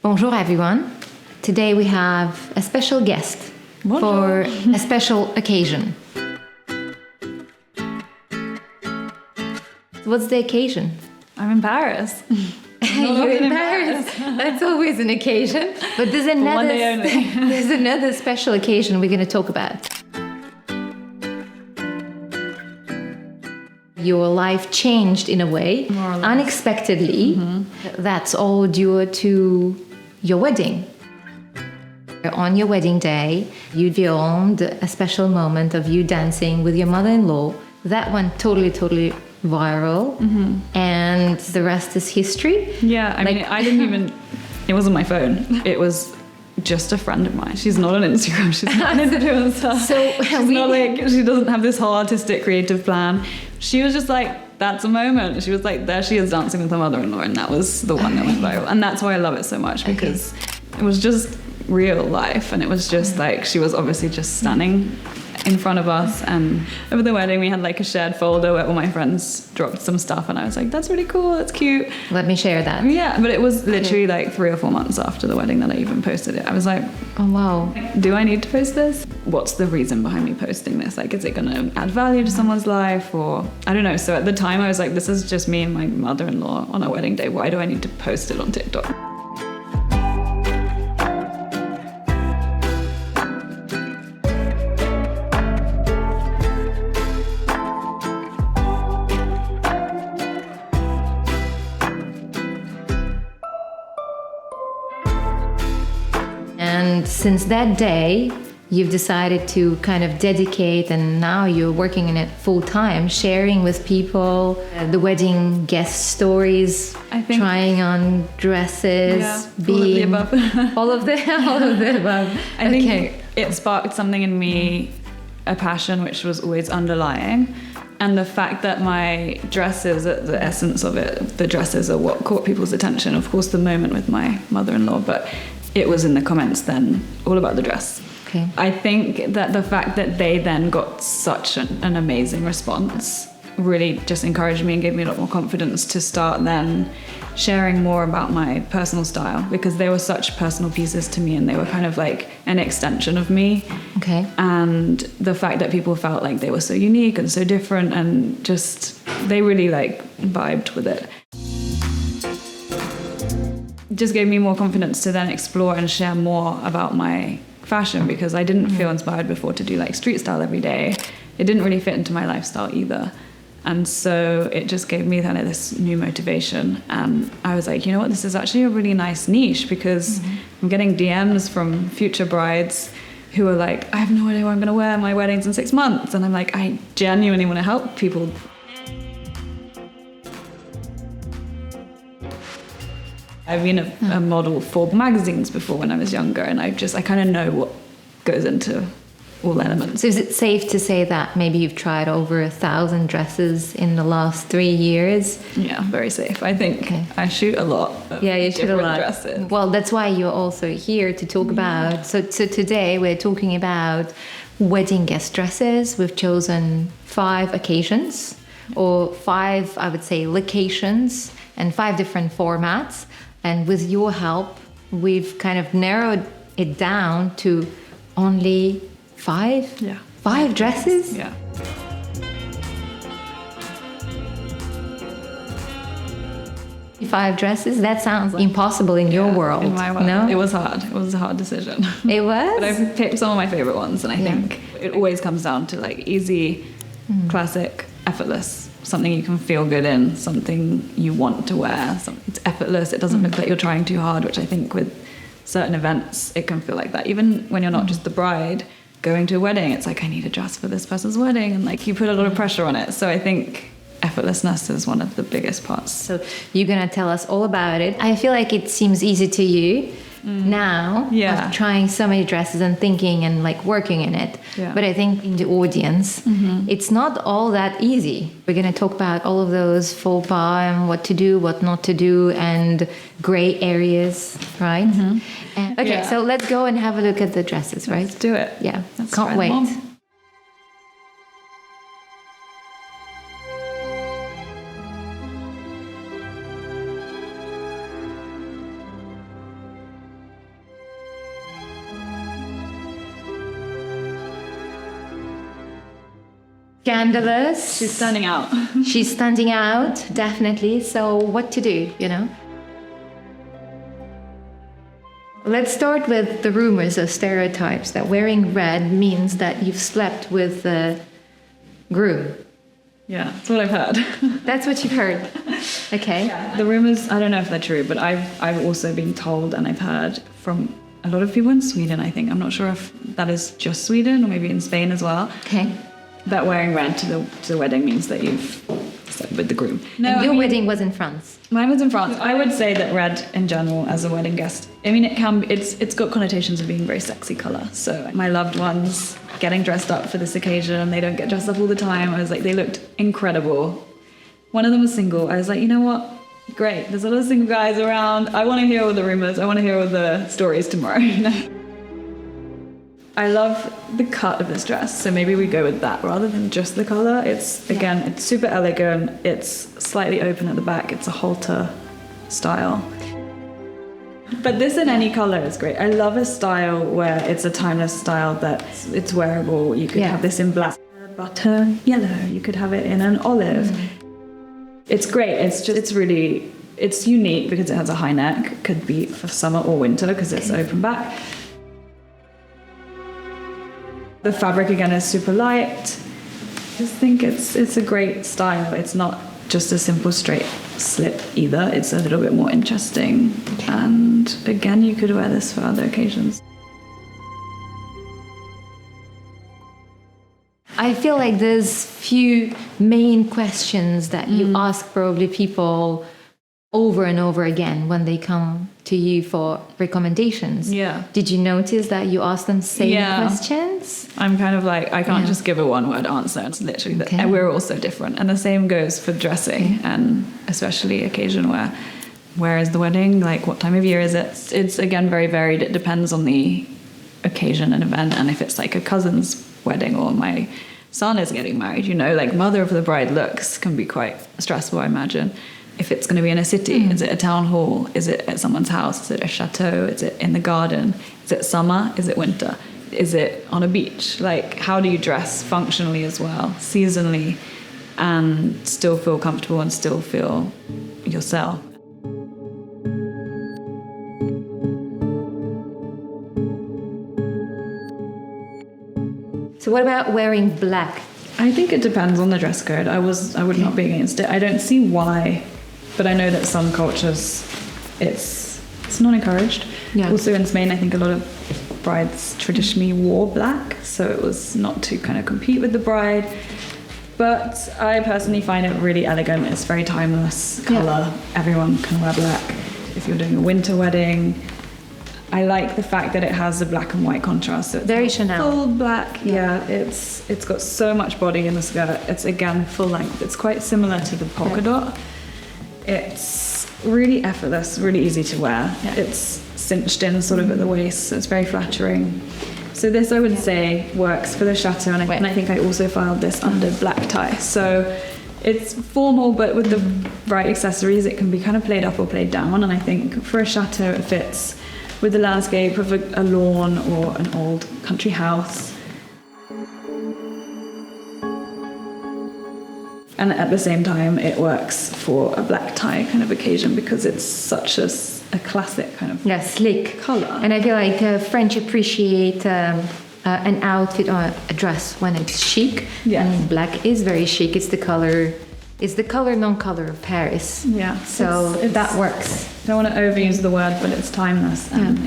Bonjour, everyone. Today we have a special guest for a special occasion. What's the occasion? I'm in Paris. You're in Paris. That's always an occasion. But there's One day only. there's another special occasion we're going to talk about. Your life changed in a way, More or less. unexpectedly. That's all due to your wedding. On your wedding day, you filmed a special moment of you dancing with your mother-in-law. That went totally viral, and the rest is history. Yeah, I mean, I didn't even, it wasn't my phone. It was just a friend of mine. She's not on Instagram. She's not an influencer. So she's not like, she doesn't have this whole artistic creative plan. She was just like, that's a moment. She was like, there she is dancing with her mother-in-law, and that was the one that went viral. And that's why I love it so much, because it was just real life, and it was just like, she was obviously just standing in front of us, and over the wedding we had like a shared folder where all my friends dropped some stuff, and I was like, that's really cool, that's cute. Let me share that. Yeah, but it was literally like 3 or 4 months after the wedding that I even posted it. I was like, Oh, wow. do I need to post this? What's the reason behind me posting this? Like, is it going to add value to someone's life, or I don't know. So at the time I was like, this is just me and my mother-in-law on our wedding day. Why do I need to post it on TikTok? And since that day, you've decided to kind of dedicate, and now you're working in it full time, sharing with people the wedding guest stories, I think- trying on dresses, being all of the above. all of the above. I think it sparked something in me, a passion which was always underlying. And the fact that my dresses, the essence of it, the dresses are what caught people's attention. Of course, the moment with my mother-in-law, but it was in the comments then all about the dress. Okay. I think that the fact that they then got such an amazing response really just encouraged me and gave me a lot more confidence to start then sharing more about my personal style, because they were such personal pieces to me, and they were kind of like an extension of me. Okay. And the fact that people felt like they were so unique and so different, and just they really like vibed with it, just gave me more confidence to then explore and share more about my fashion, because I didn't feel inspired before to do like street style every day. It didn't really fit into my lifestyle either. And so it just gave me kind of this new motivation. And I was like, you know what, this is actually a really nice niche, because I'm getting DMs from future brides who are like, I have no idea what I'm going to wear. My wedding's in 6 months. And I'm like, I genuinely want to help people. I've been a model for magazines before when I was younger, and I kind of know what goes into all elements. So is it safe to say that maybe you've tried over 1,000 dresses in the last 3 years? Yeah, very safe. I think I shoot a lot of You shoot a different lot. dresses. Well, that's why you're also here to talk about. So today we're talking about wedding guest dresses. We've chosen 5 occasions, or 5, I would say, locations, and 5 different formats. And with your help, we've kind of narrowed it down to only 5? Yeah. 5 dresses? Yeah. 5 dresses? That sounds impossible in your world. In my world. No? It was hard. It was a hard decision. It was? But I've picked some of my favorite ones, and I think it always comes down to like easy, classic, effortless. Something you can feel good in, something you want to wear. It's effortless. It doesn't look like you're trying too hard, which I think with certain events, it can feel like that. Even when you're not just the bride going to a wedding, it's like, I need a dress for this person's wedding. And like, you put a lot of pressure on it. So I think effortlessness is one of the biggest parts. So you're going to tell us all about it. I feel like it seems easy to you now, of trying so many dresses and thinking and like working in it. Yeah. But I think in the audience, it's not all that easy. We're going to talk about all of those faux pas and what to do, what not to do, and gray areas, right? And, okay, so let's go and have a look at the dresses, right? Let's do it. Yeah, Let's can't try them wait. on. Scandalous. She's standing out. She's standing out, definitely. So what to do, Let's start with the rumors or stereotypes that wearing red means that you've slept with the groom. Yeah, that's what I've heard. That's what you've heard. Okay. Yeah. The rumors, I don't know if they're true, but I've also been told, and I've heard from a lot of people in Sweden, I think. I'm not sure if that is just Sweden or maybe in Spain as well. Okay. That wearing red to the wedding means that you've slept with the groom. No, and your wedding was in France. Mine was in France. I would say that red in general as a wedding guest, I mean, it's got connotations of being a very sexy color. So my loved ones getting dressed up for this occasion, they don't get dressed up all the time. I was like, they looked incredible. One of them was single. I was like, you know what? Great. There's a lot of single guys around. I want to hear all the rumors. I want to hear all the stories tomorrow. I love the cut of this dress, so maybe we go with that rather than just the color. It's it's super elegant. It's slightly open at the back. It's a halter style. But this in any color is great. I love a style where it's a timeless style that it's wearable. You could have this in black, butter yellow. You could have it in an olive. It's great. It's unique because it has a high neck. Could be for summer or winter because it's open back. The fabric again is super light. I just think it's a great style. It's not just a simple straight slip either. It's a little bit more interesting. And again, you could wear this for other occasions. I feel like there's few main questions that you ask probably people over and over again when they come to you for recommendations. Yeah. Did you notice that you ask them same questions? I'm kind of like, I can't just give a one-word answer. It's literally and we're all so different. And the same goes for dressing and especially occasion wear. Where is the wedding? Like, what time of year is it? It's again very varied. It depends on the occasion and event. And if it's like a cousin's wedding or my son is getting married, like mother of the bride looks can be quite stressful, I imagine. If it's going to be in a city, is it a town hall? Is it at someone's house? Is it a chateau? Is it in the garden? Is it summer? Is it winter? Is it on a beach? Like, how do you dress functionally as well, seasonally, and still feel comfortable and still feel yourself? So what about wearing black? I think it depends on the dress code. I would not be against it. I don't see why, but I know that some cultures it's not encouraged. Yeah. Also in Spain, I think a lot of brides traditionally wore black, so it was not to kind of compete with the bride. But I personally find it really elegant. It's very timeless color. Yeah. Everyone can wear black. If you're doing a winter wedding, I like the fact that it has a black and white contrast. So it's very Chanel. Full black. Yeah, it's got so much body in the skirt. It's again full length. It's quite similar to the polka dot. It's really effortless, really easy to wear. Yeah. It's cinched in sort of at the waist, so it's very flattering. So this I would say works for the chateau, and I think I also filed this under black tie. So it's formal, but with the right accessories, it can be kind of played up or played down. And I think for a chateau, it fits with the landscape of a lawn or an old country house. And at the same time, it works for a black tie kind of occasion because it's such a classic kind of sleek color. And I feel like French appreciate an outfit or a dress when it's chic. Yeah. And black is very chic. It's the color non-color of Paris. Yeah. So that works. I don't want to overuse the word, but it's timeless and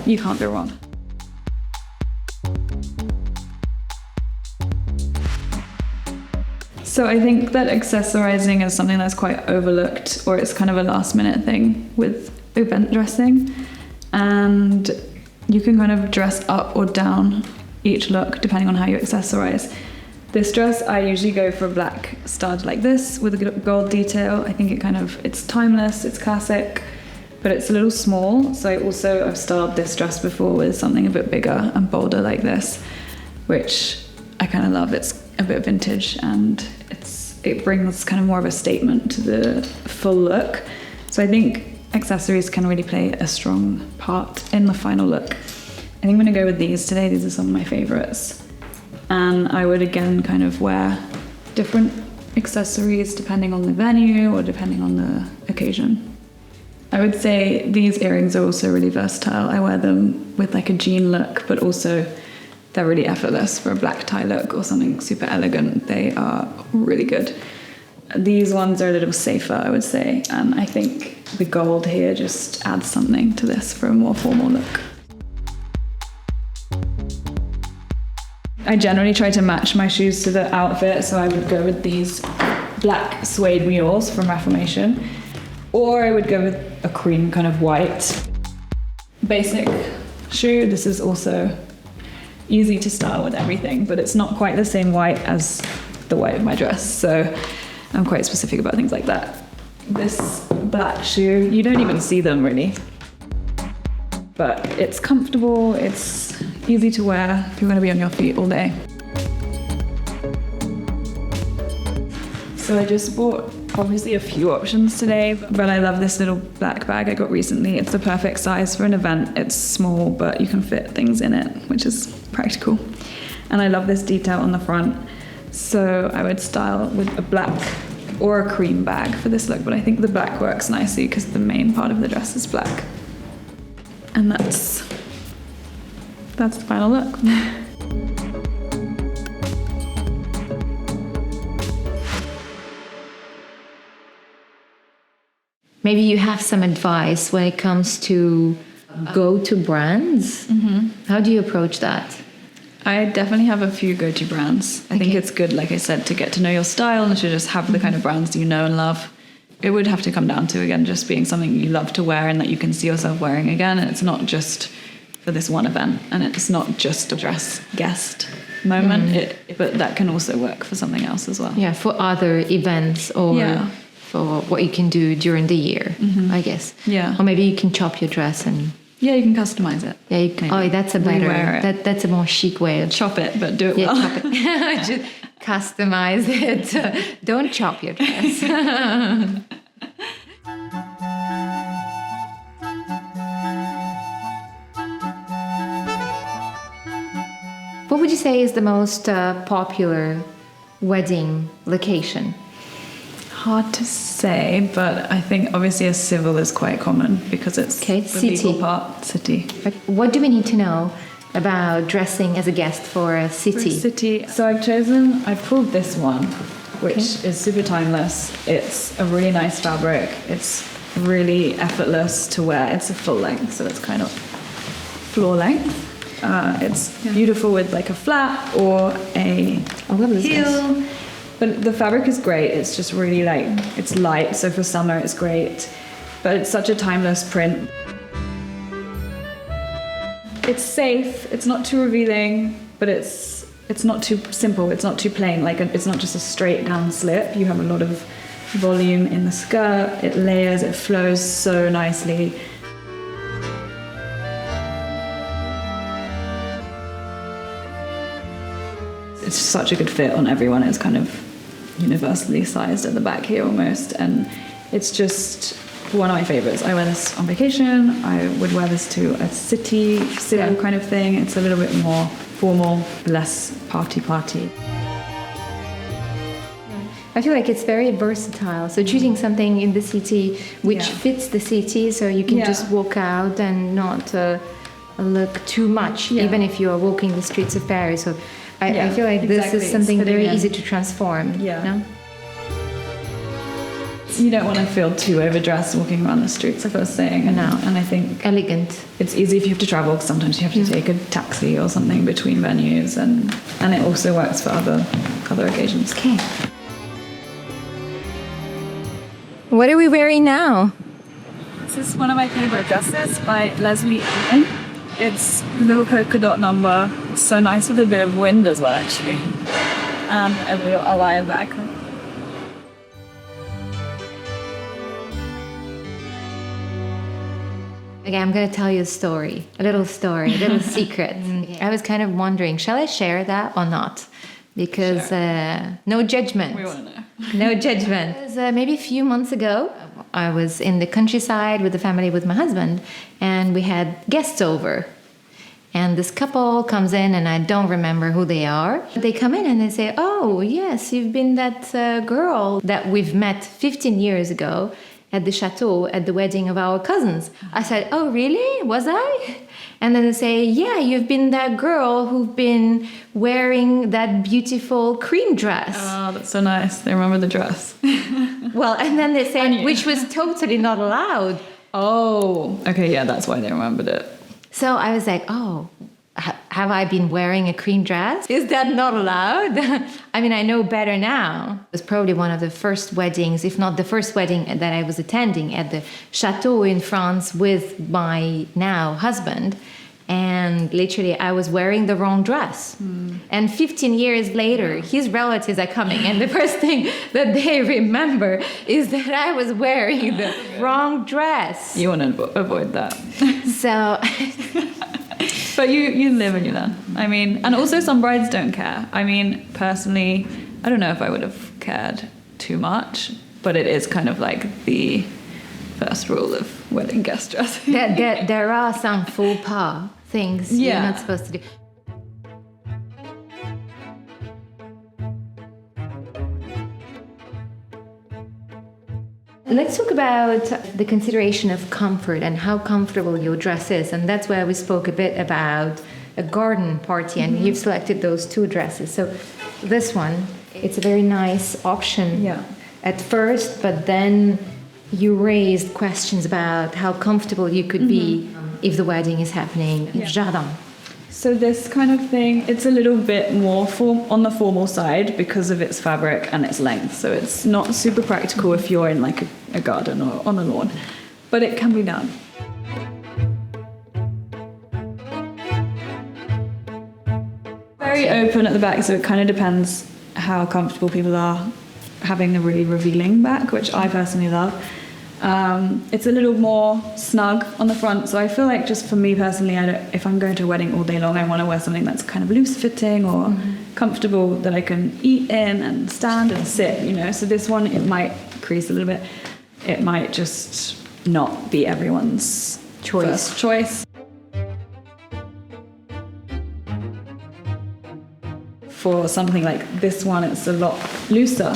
you can't go wrong. So I think that accessorizing is something that's quite overlooked, or it's kind of a last minute thing with event dressing. And you can kind of dress up or down each look depending on how you accessorize. This dress, I usually go for a black stud like this with a gold detail. I think it's timeless, it's classic, but it's a little small. So I've styled this dress before with something a bit bigger and bolder like this, which I kind of love. It's a bit vintage and it brings kind of more of a statement to the full look. So I think accessories can really play a strong part in the final look. I think I'm going to go with these today. These are some of my favorites. And I would again kind of wear different accessories depending on the venue or depending on the occasion. I would say these earrings are also really versatile. I wear them with like a jean look, but also they're really effortless for a black tie look or something super elegant. They are really good. These ones are a little safer, I would say, and I think the gold here just adds something to this for a more formal look. I generally try to match my shoes to the outfit, so I would go with these black suede mules from Reformation, or I would go with a cream kind of white basic shoe. This is also easy to style with everything, but it's not quite the same white as the white of my dress, so I'm quite specific about things like that. This black shoe, you don't even see them really, but it's comfortable, it's easy to wear if you're going to be on your feet all day. So I just bought obviously a few options today, but I love this little black bag I got recently. It's the perfect size for an event. It's small, but you can fit things in it, which is practical. And I love this detail on the front. So I would style with a black or a cream bag for this look, but I think the black works nicely because the main part of the dress is black. And that's the final look. Maybe you have some advice when it comes to go-to brands. How do you approach that? I definitely have a few go-to brands. I think it's good, like I said, to get to know your style and to just have the kind of brands you know and love. It would have to come down to, again, just being something you love to wear and that you can see yourself wearing again. And it's not just for this one event, and it's not just a dress guest moment, but that can also work for something else as well. Yeah, for other events or for what you can do during the year, I guess. Yeah. Or maybe you can chop your dress and... Yeah, you can customize it. Yeah, you can, that's a better... That's a more chic way of... Chop it, but do it well. Chop it. Just customize it. Don't chop your dress. What would you say is the most popular wedding location? Hard to say, but I think obviously a civil is quite common because it's the legal part. City. What do we need to know about dressing as a guest for a city? For a city. So I've pulled this one, which is super timeless. It's a really nice fabric. It's really effortless to wear. It's a full length, so it's kind of floor length. It's beautiful with like a flat or a heel. But the fabric is great. It's just really it's light. So for summer, it's great. But it's such a timeless print. It's safe. It's not too revealing, but it's not too simple. It's not too plain. It's not just a straight down slip. You have a lot of volume in the skirt. It layers. It flows so nicely. It's such a good fit on everyone. It's kind of universally sized at the back here almost, and it's just one of my favorites. I wear this on vacation. I would wear this to a civil kind of thing. It's a little bit more formal, less party. I feel like it's very versatile. So choosing something in the city which fits the city, so you can just walk out and not look too much, even if you are walking the streets of Paris. So I feel like this is something very easy to transform. Yeah. No? You don't want to feel too overdressed walking around the streets, like I was saying. And I think elegant. It's easy if you have to travel, because sometimes you have to take a taxi or something between venues, and it also works for other occasions. Okay. What are we wearing now? This is one of my favorite dresses by Leslie Ewing. It's a little polka dot number. It's so nice with a bit of wind as well, actually. And a real Attire back. Okay, I'm going to tell you a little secret. I was kind of wondering, shall I share that or not? Because no judgment. We want to know. No judgment. It was, maybe a few months ago, I was in the countryside with the family with my husband, and we had guests over. And this couple comes in, and I don't remember who they are. They come in and they say, "Oh, yes, you've been that girl that we've met 15 years ago at the chateau at the wedding of our cousins." I said, "Oh, really? Was I?" And then they say, "Yeah, you've been that girl who've been wearing that beautiful cream dress." Oh, that's so nice. They remember the dress. Well, and then they said, which was totally not allowed. Oh, okay, yeah, that's why they remembered it. So I was like, "Oh, have I been wearing a cream dress? Is that not allowed?" I mean, I know better now. It was probably one of the first weddings, if not the first wedding that I was attending at the chateau in France with my now husband. And literally, I was wearing the wrong dress. And 15 years later, his relatives are coming, and the first thing that they remember is that I was wearing the wrong dress. You want to avoid that. So... But you live and you learn. I mean, and also some brides don't care. I mean, personally, I don't know if I would have cared too much, but it is kind of like the first rule of wedding guest dressing. There are some faux pas things you're not supposed to do. Let's talk about the consideration of comfort and how comfortable your dress is. And that's where we spoke a bit about a garden party, and you've selected those two dresses. So this one, it's a very nice option at first, but then you raised questions about how comfortable you could be if the wedding is happening in Jardin. So this kind of thing, it's a little bit more on the formal side because of its fabric and its length. So it's not super practical if you're in like a garden or on a lawn, but it can be done. Very open at the back, so it kind of depends how comfortable people are having a really revealing back, which I personally love. It's a little more snug on the front, so I feel like just for me personally, if I'm going to a wedding all day long, I want to wear something that's kind of loose fitting or comfortable that I can eat in and stand and sit, you know. So this one, it might crease a little bit. It might just not be everyone's first choice. For something like this one, it's a lot looser,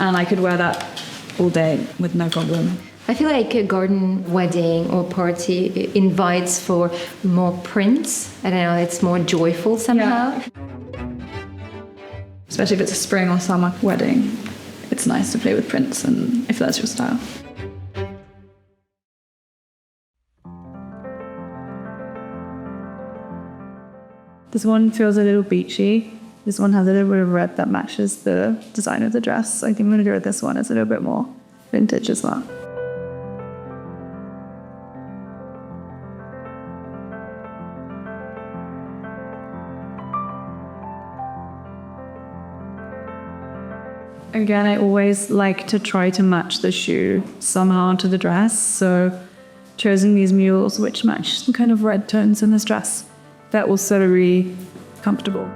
and I could wear that all day with no problem. I feel like a garden wedding or party invites for more prints. I don't know, it's more joyful somehow. Yeah. Especially if it's a spring or summer wedding, it's nice to play with prints, and if that's your style. This one feels a little beachy. This one has a little bit of red that matches the design of the dress. So I think I'm going to go with this one. It's a little bit more vintage as well. Again, I always like to try to match the shoe somehow to the dress. So choosing these mules which match the kind of red tones in this dress. They're also really comfortable.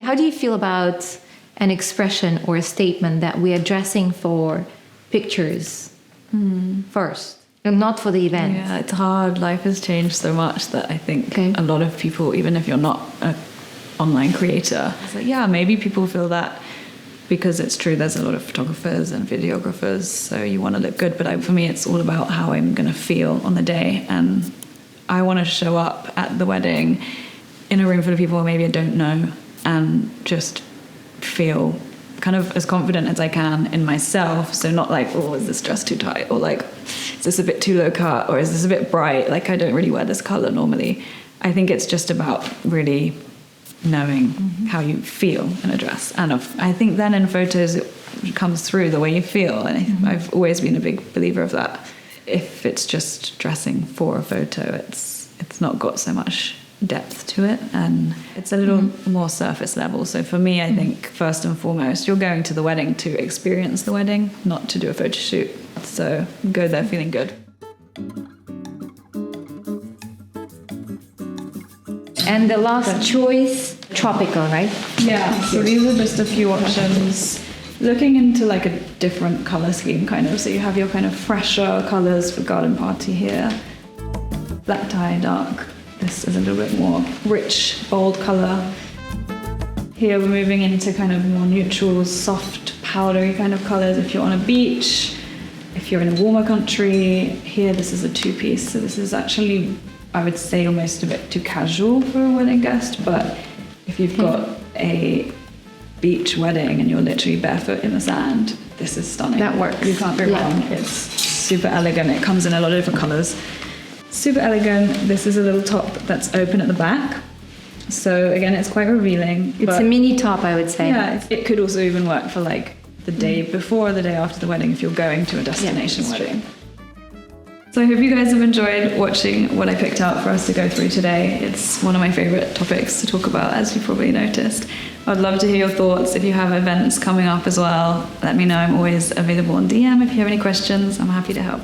How do you feel about an expression or a statement that we are dressing for pictures first, and not for the event? Yeah, it's hard. Life has changed so much that I think a lot of people, even if you're not an online creator, it's like, yeah, maybe people feel that because it's true. There's a lot of photographers and videographers, so you want to look good. But for me, it's all about how I'm going to feel on the day, and I want to show up at the wedding in a room full of people maybe I don't know, and just feel kind of as confident as I can in myself. So not like, oh, is this dress too tight? Or like, is this a bit too low cut? Or is this a bit bright? Like, I don't really wear this color normally. I think it's just about really knowing how you feel in a dress. And I think then in photos, it comes through the way you feel. And I've always been a big believer of that. If it's just dressing for a photo, it's not got so much depth to it, and it's a little more surface level. So for me, I think first and foremost, you're going to the wedding to experience the wedding, not to do a photo shoot. So go there feeling good. And the last choice, tropical, right? Yeah, so these are just a few options. looking into like a different color scheme kind of. So you have your kind of fresher colors for garden party here. Black tie, dark. This is a little bit more rich, bold color. Here we're moving into kind of more neutral, soft, powdery kind of colors if you're on a beach, if you're in a warmer country. Here this is a two-piece, so this is actually, I would say, almost a bit too casual for a wedding guest, but if you've got a beach wedding and you're literally barefoot in the sand, this is stunning. That works. You can't go wrong. It's super elegant. It comes in a lot of different colors. Super elegant. This is a little top that's open at the back. So again, it's quite revealing. It's a mini top, I would say. Yeah, it could also even work for like the day before or the day after the wedding if you're going to a destination wedding. So I hope you guys have enjoyed watching what I picked out for us to go through today. It's one of my favorite topics to talk about, as you probably noticed. I'd love to hear your thoughts. If you have events coming up as well, let me know. I'm always available on DM if you have any questions. I'm happy to help.